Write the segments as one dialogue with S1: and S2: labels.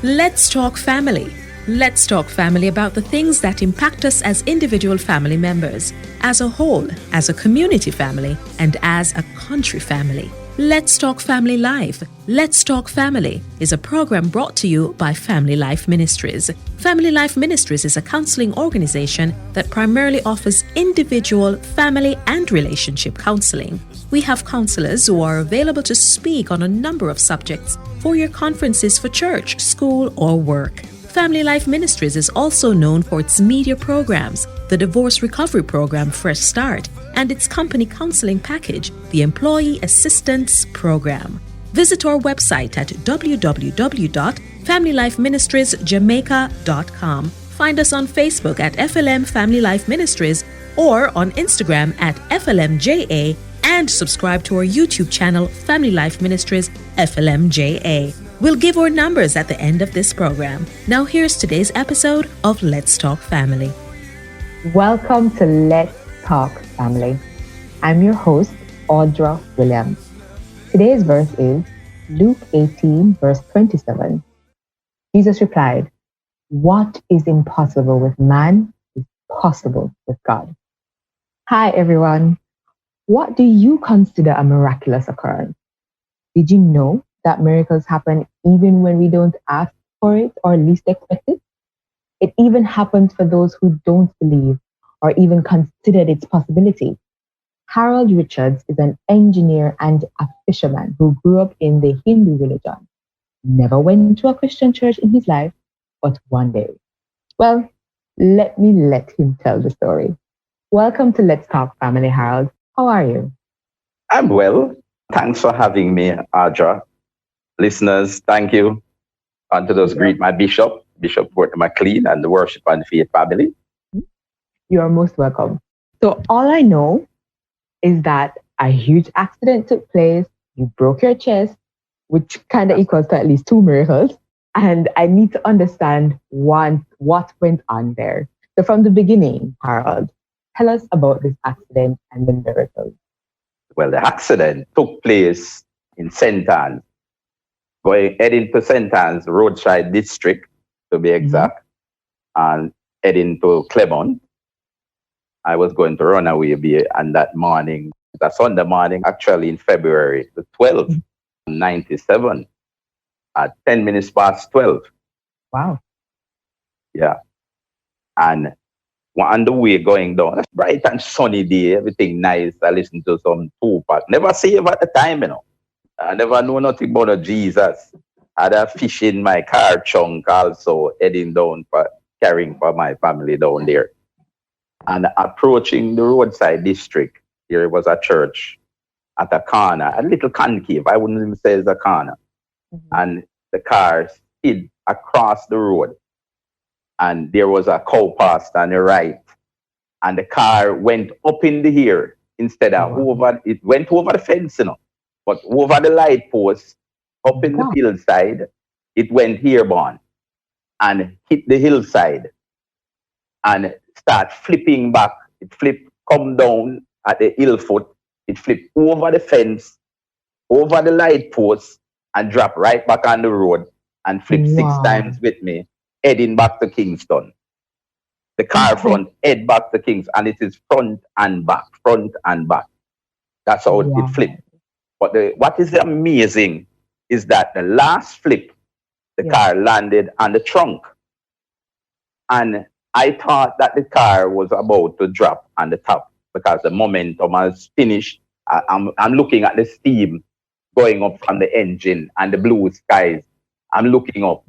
S1: Let's talk family. Let's talk family about the things that impact us as individual family members, as a whole, as a community family, and as a country family. Let's Talk Family Life. Let's Talk Family is a program brought to you by Family Life Ministries. Family Life Ministries is a counseling organization that primarily offers individual, family, and relationship counseling. We have counselors who are available to speak on a number of subjects for your conferences for church, school, or work. Family Life Ministries is also known for its media programs, the divorce recovery program Fresh Start, and its company counseling package, the Employee Assistance Program. Visit our website at www.familylifeministriesjamaica.com. Find us on Facebook at FLM Family Life Ministries or on Instagram at FLMJA, and subscribe to our YouTube channel, Family Life Ministries FLMJA. We'll give our numbers at the end of this program. Now here's today's episode of Let's Talk Family.
S2: Welcome to Let's Talk Family. I'm your host, Audra Williams. Today's verse is Luke 18, verse 27. Jesus replied, "What is impossible with man is possible with God." Hi, everyone. What do you consider a miraculous occurrence? Did you know that miracles happen even when we don't ask for it or least expect it? It even happens for those who don't believe or even considered its possibility. Harold Richards is an engineer and a fisherman who grew up in the Hindu religion. Never went to a Christian church in his life, but one day. Well, let him tell the story. Welcome to Let's Talk Family, Harold. How are you?
S3: I'm well. Thanks for having me, Audra. Listeners, thank you. And to those, greet my Bishop Porter McLean, and the Worship and Faith family.
S2: You are most welcome. So all I know is that a huge accident took place. You broke your chest, which kind of equals to at least 2 miracles. And I need to understand what went on there. So from the beginning, Harold, tell us about this accident and the miracles.
S3: Well, the accident took place in St. Anne's, heading to St. Anne's roadside district, to be exact, and heading to Clermont. I was going to run away, and that morning, that Sunday morning, actually in February the 12th, 97, at 10 minutes past 12.
S2: Wow.
S3: Yeah. And on the way going down, a bright and sunny day, everything nice. I listened to some Tupac. Never saved at the time, I never know nothing about Jesus. I had a fish in my car trunk also, heading down carrying for my family down there. And approaching the roadside district, there was a church at a corner, a little concave. I wouldn't even say it's a corner. And the car skid across the road. And there was a cow pasture on the right. And the car went up in the air instead of over. It went over the fence, but over the light post, up in the hillside, it went airborne and hit the hillside and start flipping back. It flipped, come down at the hill foot. It flipped over the fence, over the light post, and dropped right back on the road and flipped 6 times with me, heading back to Kingston. The car front head back to Kingston, and it is front and back. That's how it flipped. But what is amazing is that the last flip, the car landed on the trunk. And I thought that the car was about to drop on the top because the momentum has finished. I'm looking at the steam going up from the engine and the blue skies. I'm looking up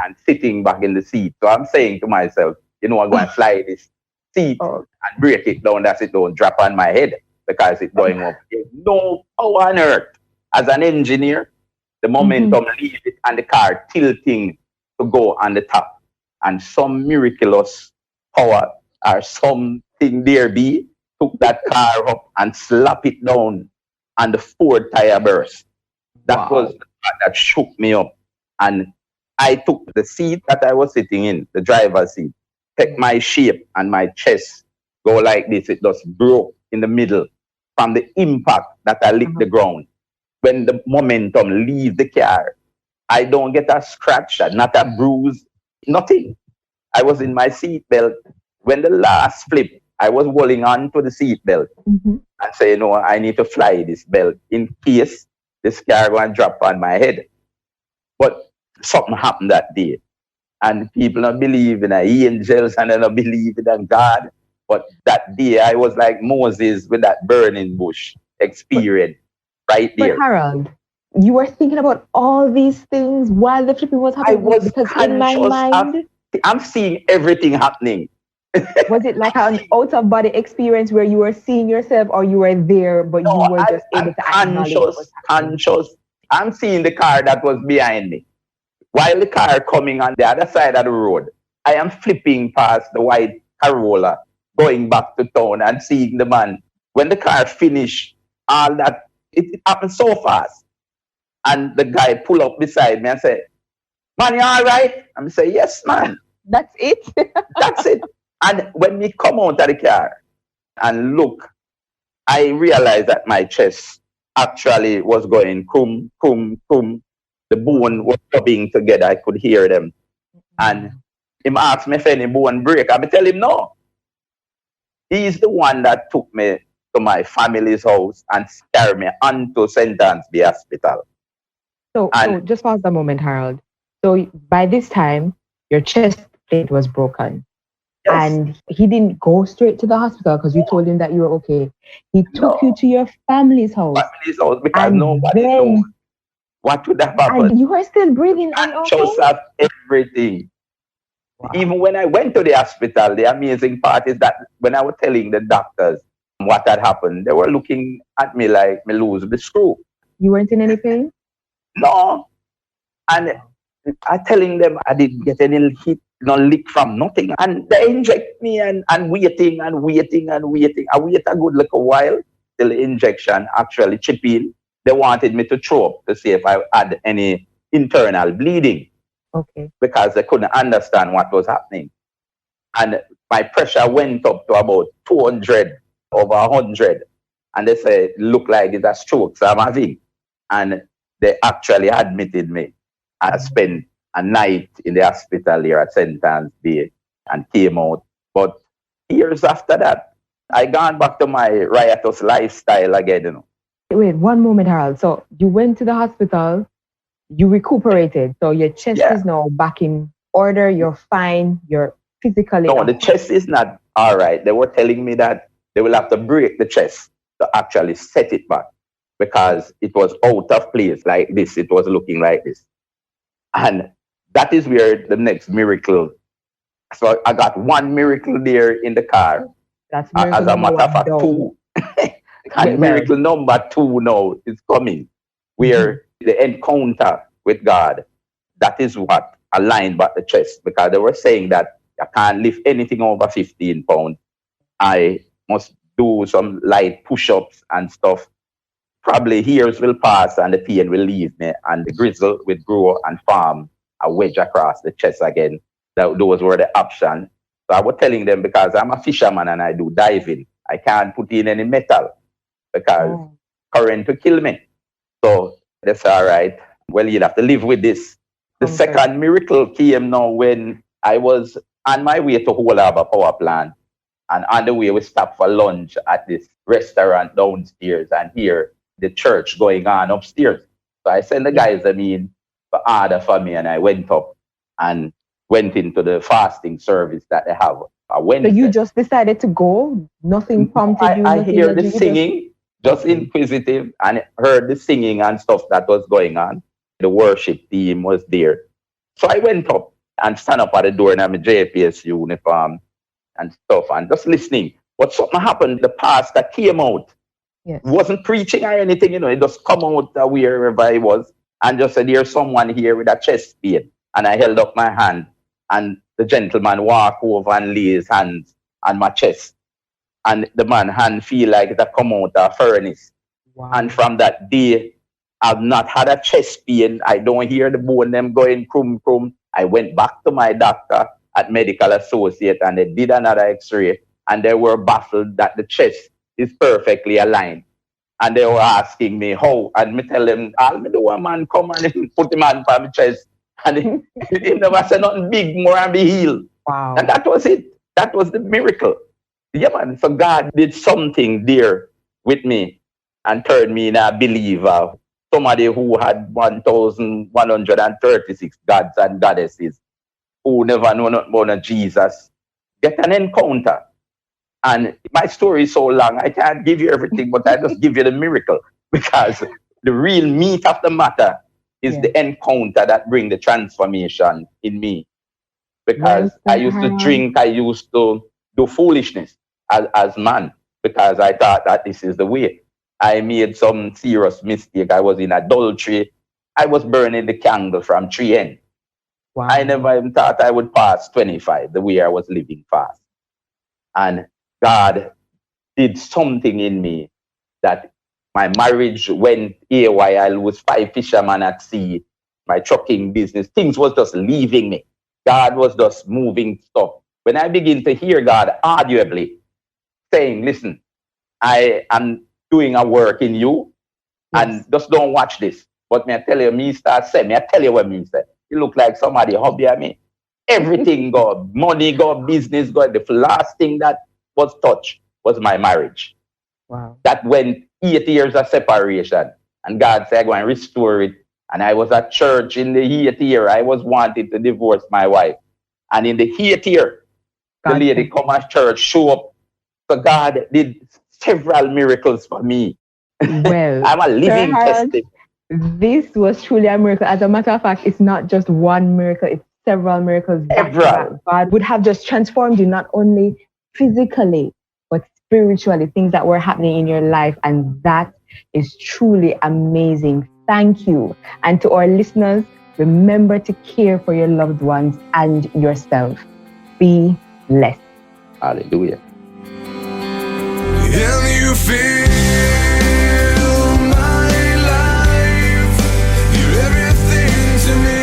S3: and sitting back in the seat. So I'm saying to myself, I'm going to fly this seat and break it down as it don't drop on my head because it's going up. There's no power on earth. As an engineer, the momentum leaves it and the car tilting to go on the top. And some miraculous power or something there took that car up and slap it down and the 4th tire burst. That was the part that shook me up. And I took the seat that I was sitting in, the driver's seat, take my shape and my chest go like this. It just broke in the middle from the impact that I licked the ground. When the momentum leaves the car, I don't get a scratch, not a bruise, nothing. I was in my seat belt. When the last flip, I was holding on to the seat belt and say, I need to fly this belt in case this car going to drop on my head. But something happened that day. And people don't believe in angels and they don't believe in God. But that day, I was like Moses with that burning bush experience right there.
S2: But Harold, you were thinking about all these things while the flipping was happening.
S3: I was
S2: because in my mind,
S3: I'm seeing everything happening.
S2: Was it like an out-of-body experience where you were seeing yourself, or you were there, but you were just able to acknowledge what was happening?
S3: Conscious. I'm seeing the car that was behind me. While the car coming on the other side of the road, I am flipping past the white Corolla, going back to town and seeing the man. When the car finished, all that, it happened so fast. And the guy pull up beside me and say, "Man, you all right?" I'm say, "Yes, man."
S2: That's it?
S3: That's it. And when we come out of the car and look, I realized that my chest actually was going kum, kum, kum. The bone was rubbing together. I could hear them. And him asked me if any bone break. I tell him no. He's the one that took me to my family's house and carried me onto St. Anne's Hospital.
S2: So just pause a moment, Harold. So by this time, your chest plate was broken. Yes. And he didn't go straight to the hospital because you told him that you were okay. He took you to your family's house.
S3: Family's house, because nobody knows what would have happened.
S2: And you were still breathing and okay?
S3: Just have everything. Wow. Even when I went to the hospital, the amazing part is that when I was telling the doctors what had happened, they were looking at me like me lose the screw.
S2: You weren't in any pain?
S3: No. And I telling them I didn't get any hit, no lick from nothing. And they inject me and waiting and waiting and waiting. I wait a good little while till the injection actually chip in. They wanted me to throw up to see if I had any internal bleeding.
S2: Okay.
S3: Because they couldn't understand what was happening. And my pressure went up to about 200 over 100. And they said, look like it's a stroke so I'm having. And they actually admitted me. I spent a night in the hospital here at St. Anne's Bay and came out. But years after that, I gone back to my riotous lifestyle again,
S2: Wait, one moment, Harold. So you went to the hospital, you recuperated. So your chest is now back in order. You're fine. You're physically...
S3: No, the chest is not all right. They were telling me that they will have to break the chest to actually set it back because it was out of place like this. It was looking like this. And that is where the next miracle. So I got one miracle there in the car.
S2: That's
S3: as a matter of fact, two. And miracle number 2 now is coming, where the encounter with God, that is what aligned back the chest, because they were saying that I can't lift anything over 15 pounds. I must do some light push-ups and stuff. Probably years will pass and the pain will leave me and the grizzle will grow and form a wedge across the chest again. Those were the options. So I was telling them, because I'm a fisherman and I do diving, I can't put in any metal because current will kill me. So that's all right. Well, you'd have to live with this. The second miracle came now when I was on my way to Whole Harbour Power Plant. And on the way, we stopped for lunch at this restaurant downstairs and here the church going on upstairs. So I sent the guys to order for me, and I went up and went into the fasting service that they have. So
S2: you just decided to go? Nothing prompted you?
S3: I hear the singing, just inquisitive, and heard the singing and stuff that was going on. The worship team was there. So I went up and stand up at the door in my JPS uniform and stuff and just listening. But something happened. The pastor came out.
S2: Yes.
S3: Wasn't preaching or anything, it just come out wherever I was and just said, there's someone here with a chest pain. And I held up my hand and the gentleman walked over and lay his hands on my chest. And the man hand feel like it come out a furnace. Wow. And from that day, I've not had a chest pain. I don't hear the bone them going crum crum. I went back to my doctor at Medical Associate and they did another x-ray and they were baffled that the chest is perfectly aligned. And they were asking me how, and me tell them, I'll me do a man come and put him on my chest. And he never said nothing big more and be healed.
S2: Wow.
S3: And that was it. That was the miracle. Yeah, man. So God did something there with me and turned me in a believer. Somebody who had 1,136 gods and goddesses, who never know nothing about Jesus, get an encounter. And my story is so long, I can't give you everything, but I just give you the miracle, because the real meat of the matter is the encounter that brings the transformation in me. Because I used to drink, I used to do foolishness as man, because I thought that this is the way. I made some serious mistake. I was in adultery. I was burning the candle from 3 ends.
S2: Wow.
S3: I never even thought I would pass 25, the way I was living fast. And God did something in me that my marriage went AY. I was 5 fishermen at sea, my trucking business. Things was just leaving me. God was just moving stuff. When I begin to hear God audibly saying, listen, I am doing a work in you, and just don't watch this. But me I tell you, me start saying, I tell you what me say. You look like somebody hobby at me. Everything go, money go, business go. The last thing that was touched was my marriage.
S2: Wow.
S3: That went 8 years of separation. And God said, I'm going to restore it. And I was at church in the 8th year. I was wanting to divorce my wife. And in the 8th year, the lady come at church, show up. So God did several miracles for me.
S2: Well,
S3: I'm a living testimony.
S2: This was truly a miracle. As a matter of fact, it's not just one miracle, it's several miracles. God would have just transformed you, not only physically, but spiritually, things that were happening in your life. And that is truly amazing. Thank you. And to our listeners, remember to care for your loved ones and yourself. Be blessed.
S3: Hallelujah.
S4: And you feel my life, you're everything to me,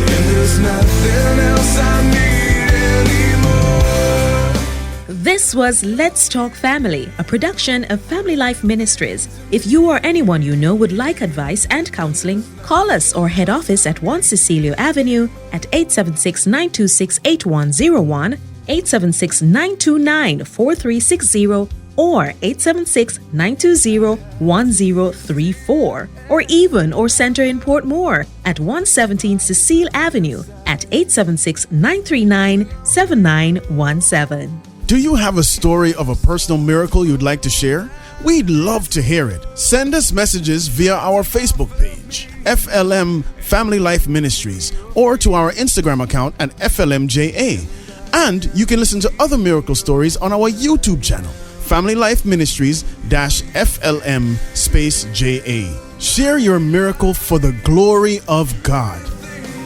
S4: and there's nothing else I need anymore.
S1: This was Let's Talk Family, a production of Family Life Ministries. If you or anyone you know would like advice and counseling, call us or head office at 1 Cecilio Avenue at 876-926-8101, 876-929-4360, or 876-920-1034, or even or center in Port Moore at 117 Cecile Avenue at 876-939-7917.
S5: Do you have a story of a personal miracle you'd like to share? We'd love to hear it. Send us messages via our Facebook page, FLM Family Life Ministries, or to our Instagram account at FLMJA. And you can listen to other miracle stories on our YouTube channel, Family Life Ministries -FLM JA. Share your miracle for the glory of God.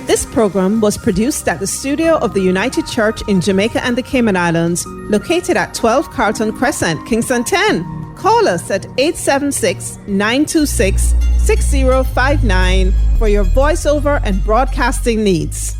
S6: This program was produced at the studio of the United Church in Jamaica and the Cayman Islands, located at 12 Carlton Crescent, Kingston 10. Call us at 876-926-6059 for your voiceover and broadcasting needs.